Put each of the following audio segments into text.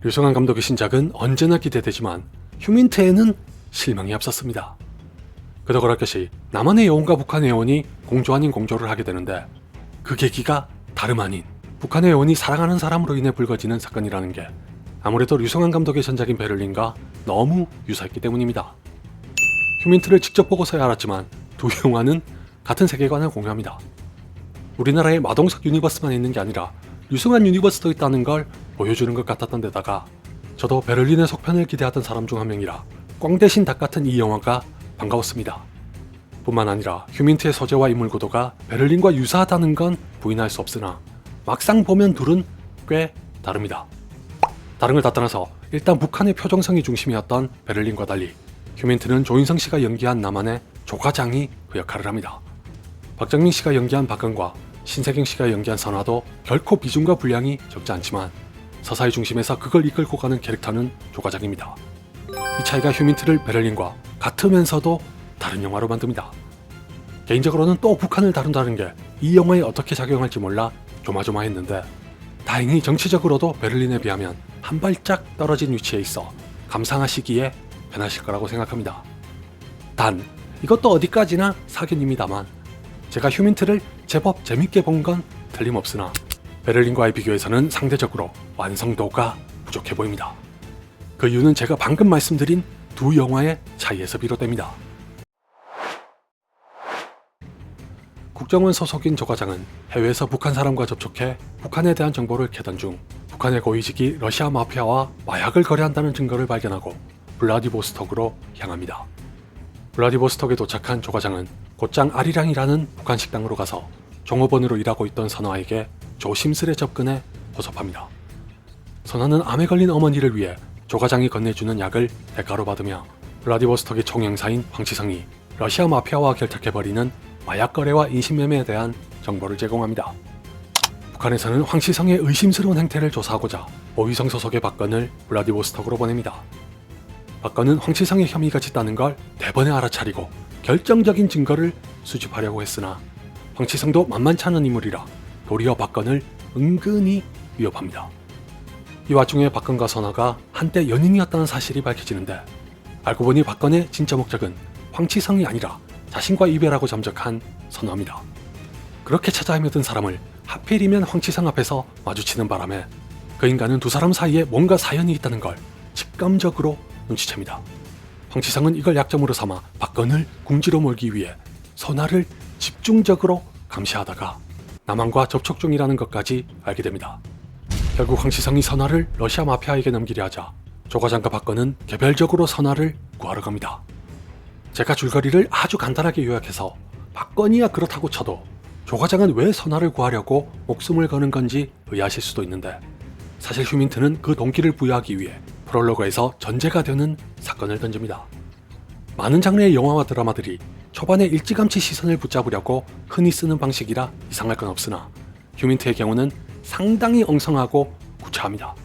류승환 감독의 신작은 언제나 기대되지만 휴민트에는 실망이 앞섰습니다. 그도 그럴 것이 남한의 여원과 북한의 여원이 공조 아닌 공조를 하게 되는데 그 계기가 다름 아닌 북한의 여원이 사랑하는 사람으로 인해 불거지는 사건이라는 게 아무래도 류승환 감독의 전작인 베를린과 너무 유사했기 때문입니다. 휴민트를 직접 보고서야 알았지만 두 영화는 같은 세계관을 공유합니다. 우리나라에 마동석 유니버스만 있는 게 아니라 류승환 유니버스도 있다는 걸 보여주는 것 같았던 데다가 저도 베를린의 속편을 기대하던 사람 중 한 명이라 꽝 대신 닭 같은 이 영화가 반가웠습니다. 뿐만 아니라 휴민트의 소재와 인물 구도가 베를린과 유사하다는 건 부인할 수 없으나 막상 보면 둘은 꽤 다릅니다. 다른 걸 다 떠나서 일단 북한의 표정성이 중심이었던 베를린과 달리 휴민트는 조인성 씨가 연기한 남한의 조과장이 그 역할을 합니다. 박정민 씨가 연기한 박근과 신세경 씨가 연기한 선화도 결코 비중과 분량이 적지 않지만 서사의 중심에서 그걸 이끌고 가는 캐릭터는 조과장입니다. 이 차이가 휴민트를 베를린과 같으면서도 다른 영화로 만듭니다. 개인적으로는 또 북한을 다룬다는 게 이 영화에 어떻게 작용할지 몰라 조마조마했는데 다행히 정치적으로도 베를린에 비하면 한 발짝 떨어진 위치에 있어 감상하시기에 편하실 거라고 생각합니다. 단 이것도 어디까지나 사견입니다만 제가 휴민트를 제법 재밌게 본 건 틀림없으나 베를린과의 비교에서는 상대적으로 완성도가 부족해 보입니다. 그 이유는 제가 방금 말씀드린 두 영화의 차이에서 비롯됩니다. 국정원 소속인 조과장은 해외에서 북한 사람과 접촉해 북한에 대한 정보를 캐던 중 북한의 고위직이 러시아 마피아와 마약을 거래한다는 증거를 발견하고 블라디보스톡으로 향합니다. 블라디보스톡에 도착한 조과장은 곧장 아리랑이라는 북한 식당으로 가서 종업원으로 일하고 있던 선화에게 조심스레 접근해 호소합니다. 선화는 암에 걸린 어머니를 위해 조과장이 건네주는 약을 대가로 받으며 블라디보스톡의 총영사인 황치성이 러시아 마피아와 결탁해버리는 마약 거래와 인신매매에 대한 정보를 제공합니다. 북한에서는 황치성의 의심스러운 행태를 조사하고자 오위성 소속의 박건을 블라디보스톡으로 보냅니다. 박건은 황치성의 혐의가 짙다는 걸 대번에 알아차리고 결정적인 증거를 수집하려고 했으나 황치성도 만만치 않은 인물이라 도리어 박건을 은근히 위협합니다. 이 와중에 박건과 선화가 한때 연인이었다는 사실이 밝혀지는데 알고 보니 박건의 진짜 목적은 황치성이 아니라 자신과 이별하고 잠적한 선화입니다. 그렇게 찾아 헤매던 사람을 하필이면 황치성 앞에서 마주치는 바람에 그 인간은 두 사람 사이에 뭔가 사연이 있다는 걸 직감적으로 눈치챕니다. 황치성은 이걸 약점으로 삼아 박건을 궁지로 몰기 위해 선화를 집중적으로 감시하다가 남한과 접촉 중이라는 것까지 알게 됩니다. 결국 황치성이 선화를 러시아 마피아에게 넘기려 하자 조과장과 박건은 개별적으로 선화를 구하러 갑니다. 제가 줄거리를 아주 간단하게 요약해서 박건이야 그렇다고 쳐도 조과장은 왜 선화를 구하려고 목숨을 거는 건지 의아하실 수도 있는데 사실 휴민트는 그 동기를 부여하기 위해 프롤로그에서 전제가 되는 사건을 던집니다. 많은 장르의 영화와 드라마들이 초반에 일찌감치 시선을 붙잡으려고 흔히 쓰는 방식이라 이상할 건 없으나 휴민트의 경우는 상당히 엉성하고 구차합니다.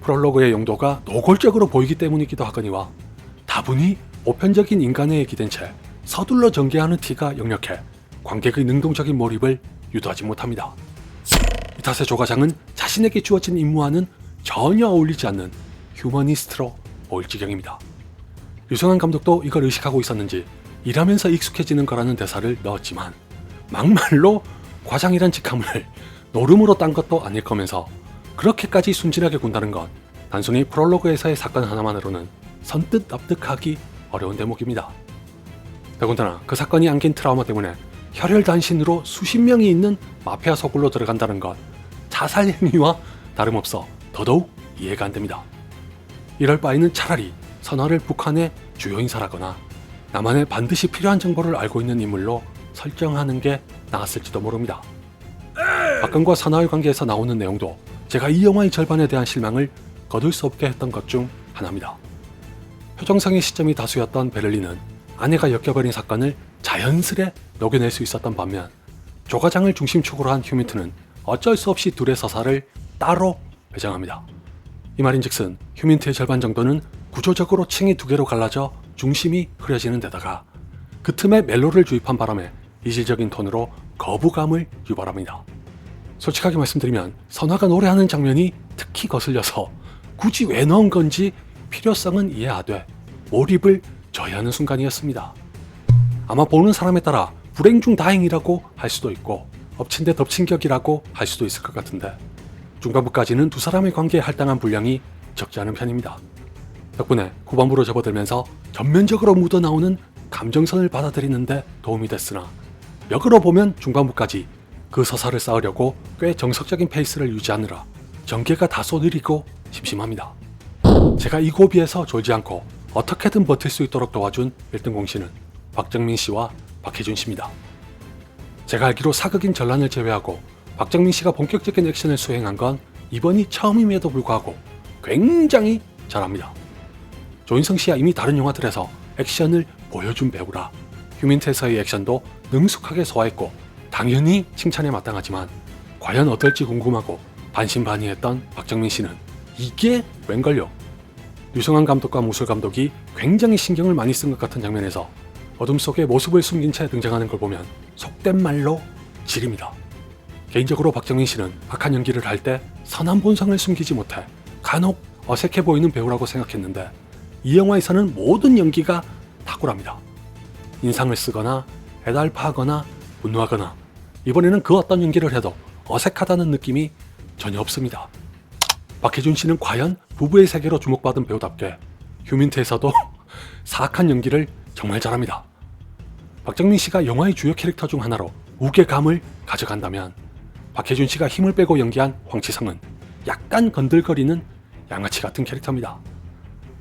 프롤로그의 용도가 노골적으로 보이기 때문이기도 하거니와 다분히 보편적인 인간에 기댄 채 서둘러 전개하는 티가 역력해 관객의 능동적인 몰입을 유도하지 못합니다. 이 탓에 조과장은 자신에게 주어진 임무와는 전혀 어울리지 않는 휴머니스트로 보일 지경입니다. 류승환 감독도 이걸 의식하고 있었는지 일하면서 익숙해지는 거라는 대사를 넣었지만 막말로 과장이란 직함을 노름으로 딴 것도 아닐 거면서 그렇게까지 순진하게 군다는 건 단순히 프롤로그에서의 사건 하나만으로는 선뜻 납득하기 어려운 대목입니다. 더군다나 그 사건이 안긴 트라우마 때문에 혈혈단신으로 수십 명이 있는 마피아 소굴로 들어간다는 것 자살 행위와 다름없어 더더욱 이해가 안 됩니다. 이럴 바에는 차라리 선화를 북한의 주요 인사라거나 남한에 반드시 필요한 정보를 알고 있는 인물로 설정하는 게 나았을지도 모릅니다. 박근과 선화의 관계에서 나오는 내용도 제가 이 영화의 절반에 대한 실망을 거둘 수 없게 했던 것 중 하나입니다. 표정성의 시점이 다수였던 베를린은 아내가 엮여버린 사건을 자연스레 녹여낼 수 있었던 반면 조과장을 중심축으로 한 휴민트는 어쩔 수 없이 둘의 서사를 따로 배정합니다. 이 말인즉슨 휴민트의 절반 정도는 구조적으로 층이 두 개로 갈라져 중심이 흐려지는 데다가 그 틈에 멜로를 주입한 바람에 이질적인 톤으로 거부감을 유발합니다. 솔직하게 말씀드리면 선화가 노래하는 장면이 특히 거슬려서 굳이 왜 넣은 건지 필요성은 이해하되 몰입을 저해하는 순간이었습니다. 아마 보는 사람에 따라 불행 중 다행이라고 할 수도 있고 엎친 데 덮친 격이라고 할 수도 있을 것 같은데 중반부까지는 두 사람의 관계에 할당한 분량이 적지 않은 편입니다. 덕분에 후반부로 접어들면서 전면적으로 묻어나오는 감정선을 받아들이는데 도움이 됐으나 역으로 보면 중반부까지 그 서사를 쌓으려고 꽤 정석적인 페이스를 유지하느라 전개가 다소 느리고 심심합니다. 제가 이 고비에서 졸지 않고 어떻게든 버틸 수 있도록 도와준 1등 공신은 박정민 씨와 박해준 씨입니다. 제가 알기로 사극인 전란을 제외하고 박정민 씨가 본격적인 액션을 수행한 건 이번이 처음임에도 불구하고 굉장히 잘합니다. 조인성 씨야 이미 다른 영화들에서 액션을 보여준 배우라 휴민트에서의 액션도 능숙하게 소화했고 당연히 칭찬에 마땅하지만 과연 어떨지 궁금하고 반신반의했던 박정민 씨는 이게 웬걸요? 류승환 감독과 무술 감독이 굉장히 신경을 많이 쓴 것 같은 장면에서 어둠 속에 모습을 숨긴 채 등장하는 걸 보면 속된 말로 지립니다. 개인적으로 박정민 씨는 악한 연기를 할 때 선한 본성을 숨기지 못해 간혹 어색해 보이는 배우라고 생각했는데 이 영화에서는 모든 연기가 탁월합니다. 인상을 쓰거나 애달파하거나 분노하거나 이번에는 그 어떤 연기를 해도 어색하다는 느낌이 전혀 없습니다. 박해준 씨는 과연 부부의 세계로 주목받은 배우답게 휴민트에서도 사악한 연기를 정말 잘합니다. 박정민 씨가 영화의 주요 캐릭터 중 하나로 무게감을 가져간다면 박해준 씨가 힘을 빼고 연기한 황치성은 약간 건들거리는 양아치 같은 캐릭터입니다.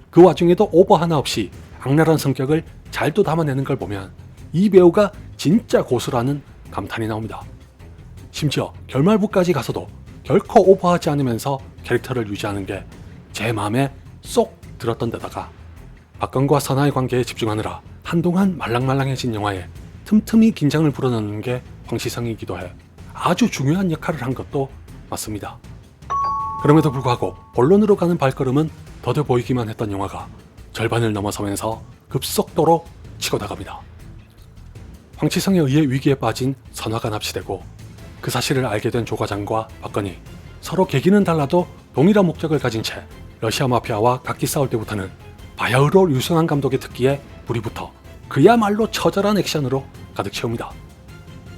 그 와중에도 오버 하나 없이 악랄한 성격을 잘 또 담아내는 걸 보면 이 배우가 진짜 고수라는 감탄이 나옵니다. 심지어 결말부까지 가서도 결코 오버하지 않으면서 캐릭터를 유지하는 게 제 마음에 쏙 들었던 데다가 박건과 선아의 관계에 집중하느라 한동안 말랑말랑해진 영화에 틈틈이 긴장을 불어넣는 게 황시성이기도 해 아주 중요한 역할을 한 것도 맞습니다. 그럼에도 불구하고 본론으로 가는 발걸음은 더뎌 보이기만 했던 영화가 절반을 넘어서면서 급속도로 치고 나갑니다. 황치성에 의해 위기에 빠진 선화가 납치되고 그 사실을 알게 된 조과장과 박건이 서로 계기는 달라도 동일한 목적을 가진 채 러시아 마피아와 각기 싸울 때부터는 바야흐로 류승환 감독의 특기에 불이 붙어 그야말로 처절한 액션으로 가득 채웁니다.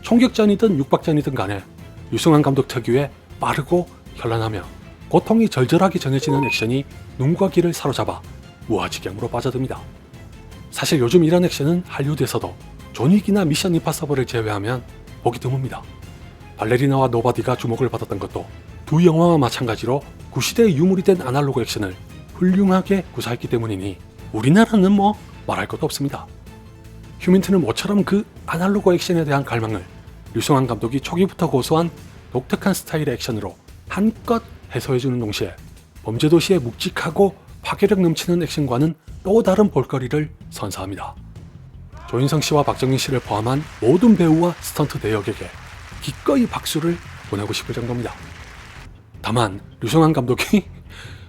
총격전이든 육박전이든 간에 류승환 감독 특유의 빠르고 현란하며 고통이 절절하게 전해지는 액션이 눈과 귀를 사로잡아 무아지경으로 빠져듭니다. 사실 요즘 이런 액션은 할리우드에서도 존윅이나 미션 임파서블을 제외하면 보기 드뭅니다. 발레리나와 노바디가 주목을 받았던 것도 두 영화와 마찬가지로 구시대의 유물이 된 아날로그 액션을 훌륭하게 구사했기 때문이니 우리나라는 뭐 말할 것도 없습니다. 휴민트는 모처럼 그 아날로그 액션에 대한 갈망을 류승환 감독이 초기부터 고수한 독특한 스타일의 액션으로 한껏 해소해주는 동시에 범죄도시의 묵직하고 파괴력 넘치는 액션과는 또 다른 볼거리를 선사합니다. 조인성 씨와 박정민 씨를 포함한 모든 배우와 스턴트 대역에게 기꺼이 박수를 보내고 싶을 정도입니다. 다만 류승환 감독이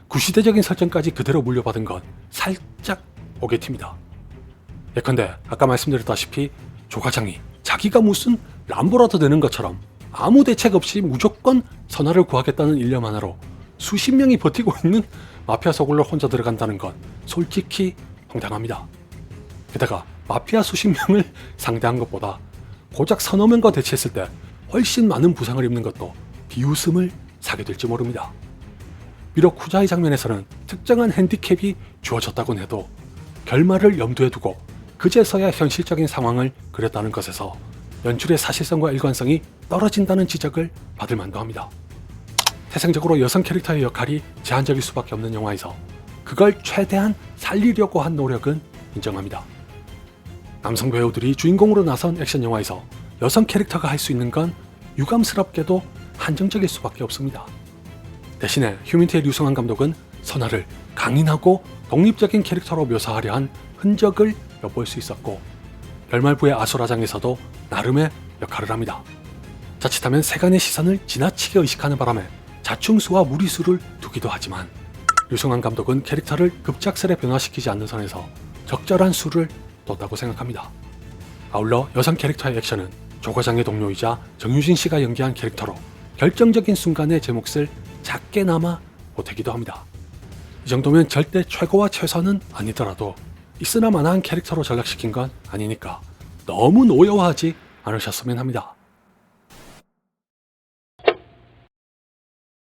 구시대적인 설정까지 그대로 물려받은 건 살짝 오게티입니다. 예컨대 아까 말씀드렸다시피 조과장이 자기가 무슨 람보라도 되는 것처럼 아무 대책 없이 무조건 선화를 구하겠다는 일념 하나로 수십 명이 버티고 있는 마피아 소굴로 혼자 들어간다는 건 솔직히 황당합니다. 게다가 마피아 수십 명을 상대한 것보다 고작 서너 명과 대치했을 때 훨씬 많은 부상을 입는 것도 비웃음을 사게 될지 모릅니다. 비록 후자의 장면에서는 특정한 핸디캡이 주어졌다곤 해도 결말을 염두에 두고 그제서야 현실적인 상황을 그렸다는 것에서 연출의 사실성과 일관성이 떨어진다는 지적을 받을 만도 합니다. 태생적으로 여성 캐릭터의 역할이 제한적일 수밖에 없는 영화에서 그걸 최대한 살리려고 한 노력은 인정합니다. 남성 배우들이 주인공으로 나선 액션 영화에서 여성 캐릭터가 할 수 있는 건 유감스럽게도 한정적일 수밖에 없습니다. 대신에 휴민트의 류승환 감독은 선화를 강인하고 독립적인 캐릭터로 묘사하려 한 흔적을 엿볼 수 있었고 결말부의 아수라장에서도 나름의 역할을 합니다. 자칫하면 세간의 시선을 지나치게 의식하는 바람에 자충수와 무리수를 두기도 하지만 류승환 감독은 캐릭터를 급작스레 변화시키지 않는 선에서 적절한 수를 뒀다고 생각합니다. 아울러 여성 캐릭터의 액션은 조과장의 동료이자 정유진 씨가 연기한 캐릭터로 결정적인 순간에 제 몫을 작게나마 보태기도 합니다. 이 정도면 절대 최고와 최선은 아니더라도 있으나 마나한 캐릭터로 전락시킨 건 아니니까 너무 노여워하지 않으셨으면 합니다.